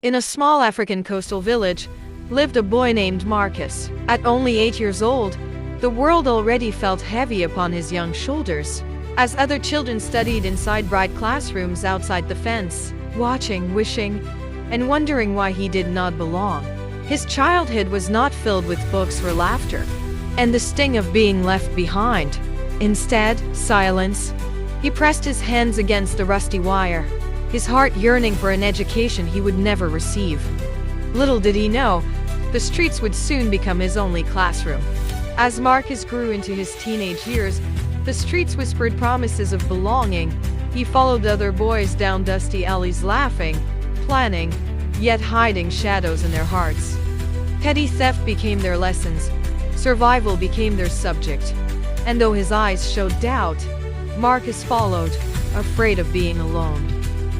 In a small African coastal village lived a boy named Marcus. At only 8 years old, the world already felt heavy upon his young shoulders. As other children studied inside bright classrooms outside the fence, watching, wishing, and wondering why he did not belong. His childhood was not filled with books or laughter, and the sting of being left behind. Instead, silence. He pressed his hands against the rusty wire, his heart yearning for an education he would never receive. Little did he know, the streets would soon become his only classroom. As Marcus grew into his teenage years, the streets whispered promises of belonging. He followed other boys down dusty alleys laughing, planning, yet hiding shadows in their hearts. Petty theft became their lessons, survival became their subject. And though his eyes showed doubt, Marcus followed, afraid of being alone.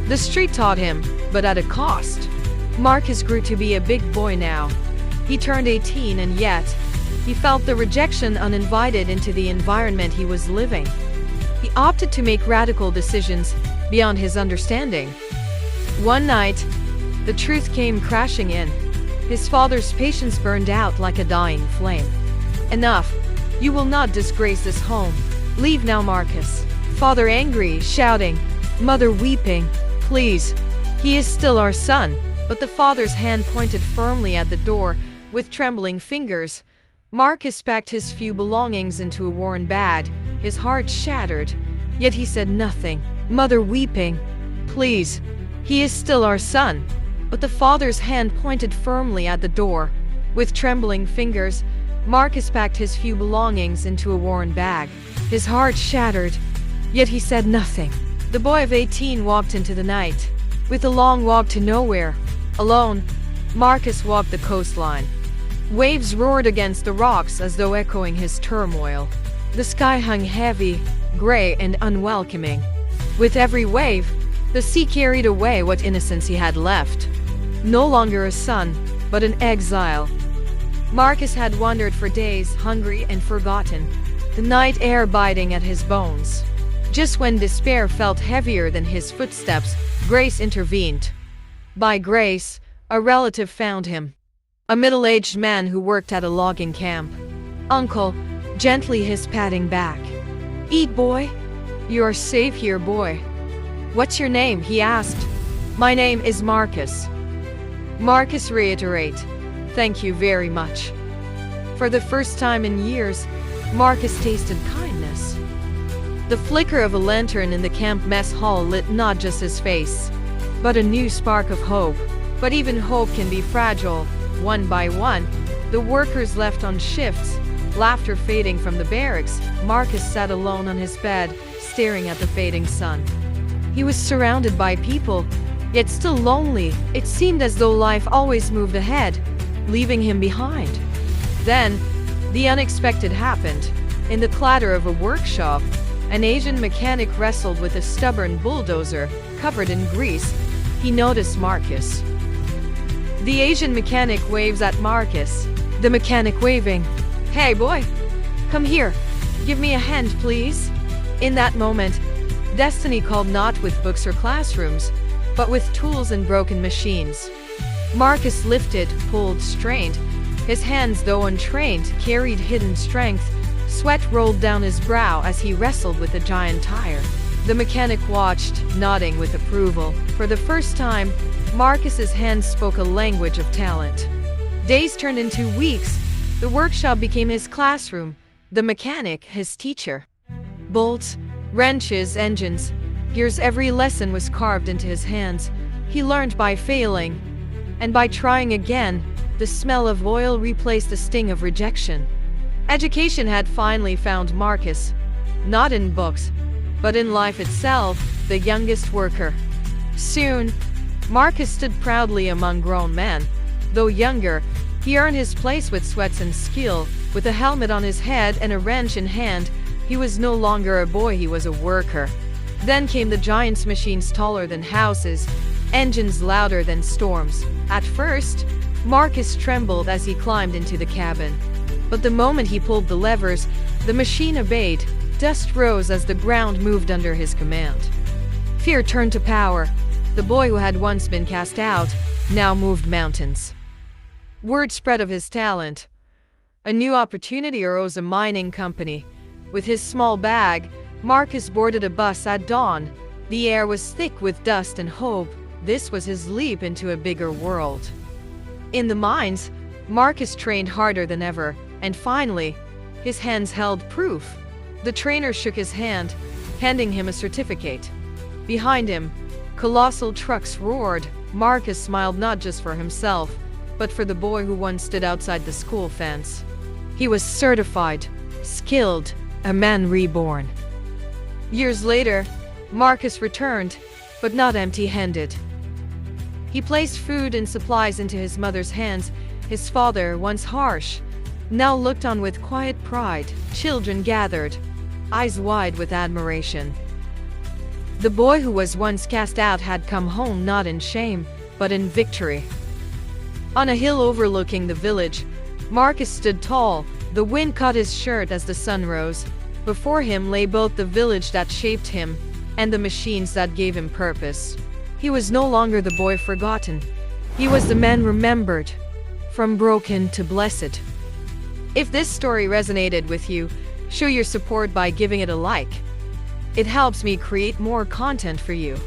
The street taught him, but at a cost. Marcus grew to be a big boy now. He turned 18 and yet, he felt the rejection uninvited into the environment he was living. He opted to make radical decisions beyond his understanding. One night, the truth came crashing in. His father's patience burned out like a dying flame. Enough. You will not disgrace this home. Leave now, Marcus. Father angry, shouting. Mother weeping. Please. He is still our son. But the father's hand pointed firmly at the door. With trembling fingers, Marcus packed his few belongings into a worn bag, his heart shattered. Yet he said nothing. Mother weeping. Please. He is still our son. But the father's hand pointed firmly at the door. With trembling fingers, Marcus packed his few belongings into a worn bag, his heart shattered. Yet he said nothing. The boy of 18 walked into the night. With a long walk to nowhere. Alone, Marcus walked the coastline. Waves roared against the rocks as though echoing his turmoil. The sky hung heavy, gray and unwelcoming. With every wave, the sea carried away what innocence he had left. No longer a son, but an exile. Marcus had wandered for days, hungry and forgotten, the night air biting at his bones. Just when despair felt heavier than his footsteps, grace intervened. By grace, a relative found him. A middle-aged man who worked at a logging camp. Uncle, gently his patting back. Eat, boy. You are safe here, boy. What's your name? He asked. My name is Marcus. Marcus reiterate. Thank you very much. For the first time in years, Marcus tasted kindness. The flicker of a lantern in the camp mess hall lit not just his face, but a new spark of hope. But even hope can be fragile. One by one, the workers left on shifts, laughter fading from the barracks. Marcus sat alone on his bed, staring at the fading sun. He was surrounded by people, yet still lonely. It seemed as though life always moved ahead, leaving him behind. Then, the unexpected happened. In the clatter of a workshop, an Asian mechanic wrestled with a stubborn bulldozer, covered in grease. He noticed Marcus. The Asian mechanic waves at Marcus. The mechanic waving. Hey boy, come here. Give me a hand, please. In that moment, destiny called not with books or classrooms, but with tools and broken machines. Marcus lifted, pulled, strained. His hands, though untrained, carried hidden strength. Sweat rolled down his brow as he wrestled with a giant tire. The mechanic watched, nodding with approval. For the first time, Marcus's hands spoke a language of talent. Days turned into weeks. The workshop became his classroom, the mechanic his teacher. Bolts, wrenches, engines, gears, every lesson was carved into his hands. He learned by failing, and by trying again. The smell of oil replaced the sting of rejection. Education had finally found Marcus, not in books, but in life itself, the youngest worker. Soon, Marcus stood proudly among grown men. Though younger, he earned his place with sweats and skill. With a helmet on his head and a wrench in hand, he was no longer a boy, he was a worker. Then came the giant's machines taller than houses, engines louder than storms. At first, Marcus trembled as he climbed into the cabin. But the moment he pulled the levers, the machine obeyed. Dust rose as the ground moved under his command. Fear turned to power. The boy who had once been cast out, now moved mountains. Word spread of his talent. A new opportunity arose: a mining company. With his small bag, Marcus boarded a bus at dawn. The air was thick with dust and hope. This was his leap into a bigger world. In the mines, Marcus trained harder than ever, and finally, his hands held proof. The trainer shook his hand, handing him a certificate. Behind him, colossal trucks roared. Marcus smiled, not just for himself, but for the boy who once stood outside the school fence. He was certified, skilled, a man reborn. Years later, Marcus returned, but not empty-handed. He placed food and supplies into his mother's hands. His father, once harsh, now looked on with quiet pride. Children gathered, eyes wide with admiration. The boy who was once cast out had come home, not in shame, but in victory. On a hill overlooking the village, Marcus stood tall. The wind caught his shirt as the sun rose. Before him lay both the village that shaped him and the machines that gave him purpose. He was no longer the boy forgotten. He was the man remembered, from broken to blessed. If this story resonated with you, show your support by giving it a like. It helps me create more content for you.